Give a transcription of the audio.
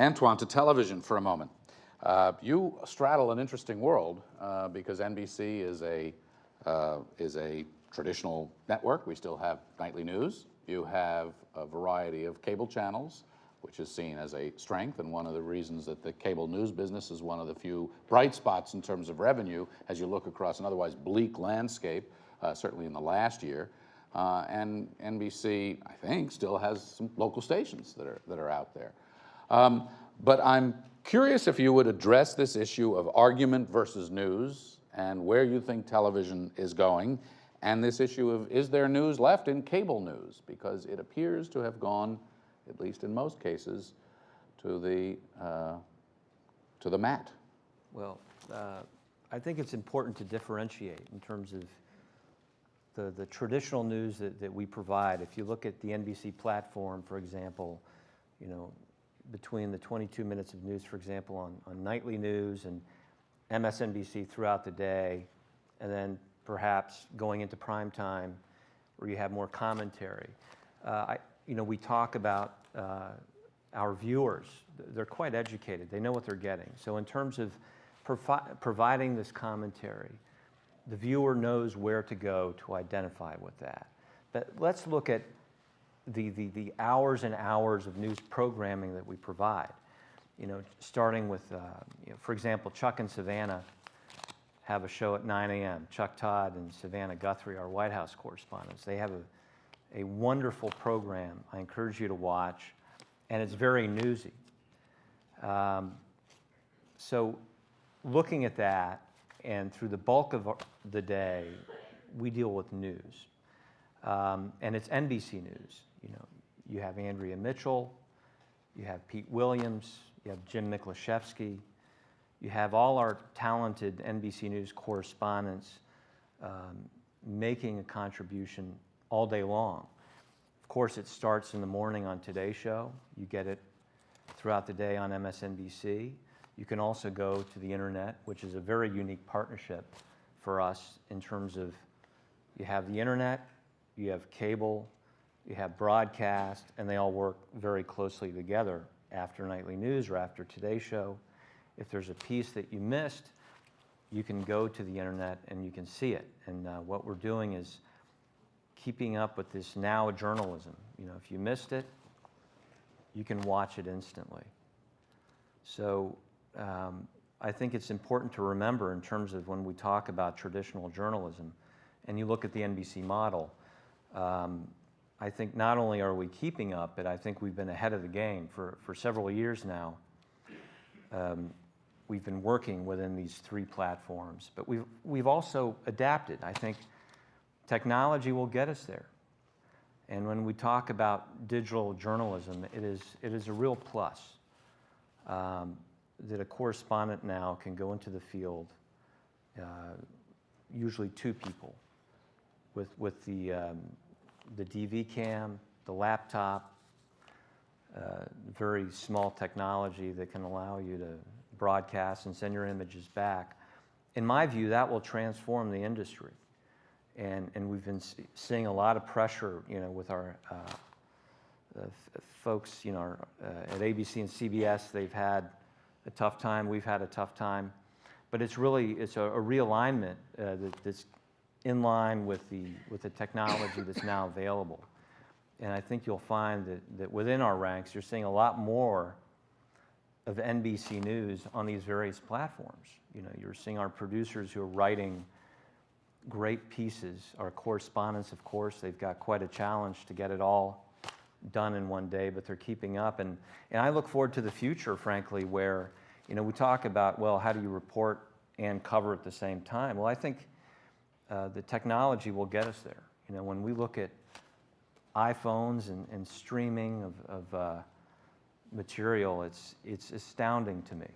Antoine, to television for a moment. You straddle an interesting world because NBC is a traditional network. We still have nightly news. You have a variety of cable channels, which is seen as a strength, and one of the reasons that the cable news business is one of the few bright spots in terms of revenue as you look across an otherwise bleak landscape, certainly in the last year. And NBC, I think, still has some local stations that are out there. But I'm curious if you would address this issue of argument versus news and where you think television is going, and this issue of is there news left in cable news, because it appears to have gone, at least in most cases, to the mat. Well, I think it's important to differentiate in terms of the traditional news that we provide. If you look at the NBC platform, for example, you know, between the 22 minutes of news, for example, on nightly news and MSNBC throughout the day, and then perhaps going into prime time where you have more commentary. You know, we talk about our viewers. They're quite educated. They know what they're getting. So in terms of providing this commentary, the viewer knows where to go to identify with that. But let's look at the hours and hours of news programming that we provide. You know, starting with, you know, for example, Chuck and Savannah have a show at 9 a.m. Chuck Todd and Savannah Guthrie, our White House correspondents. They have a wonderful program I encourage you to watch, and it's very newsy. So looking at that, and through the bulk of the day, we deal with news. And it's NBC News. You know, you have Andrea Mitchell, you have Pete Williams, you have Jim Miklaszewski, you have all our talented NBC News correspondents making a contribution all day long. Of course, it starts in the morning on Today Show. You get it throughout the day on MSNBC. You can also go to the internet, which is a very unique partnership for us in terms of you have the internet, you have cable, you have broadcast, and they all work very closely together after nightly news or after Today Show. If there's a piece that you missed, you can go to the internet and you can see it. And what we're doing is keeping up with this now journalism. You know, if you missed it, you can watch it instantly. So I think it's important to remember in terms of when we talk about traditional journalism, and you look at the NBC model, I think not only are we keeping up, but I think we've been ahead of the game for several years now. We've been working within these three platforms, but we've also adapted. I think technology will get us there. And when we talk about digital journalism, it is a real plus that a correspondent now can go into the field, usually two people, with the DV cam, the laptop, very small technology that can allow you to broadcast and send your images back. In my view, that will transform the industry. And we've been seeing a lot of pressure, you know, with our folks, you know, at ABC and CBS. They've had a tough time. We've had a tough time. But it's a realignment that's in line with the technology that's now available. And I think you'll find that within our ranks, you're seeing a lot more of NBC News on these various platforms. You know, you're seeing our producers who are writing great pieces. Our correspondents, of course, they've got quite a challenge to get it all done in one day, but they're keeping up. And I look forward to the future, frankly, where, you know, we talk about, well, how do you report and cover at the same time? Well, I think the technology will get us there. You know, when we look at iPhones and streaming of material, it's astounding to me.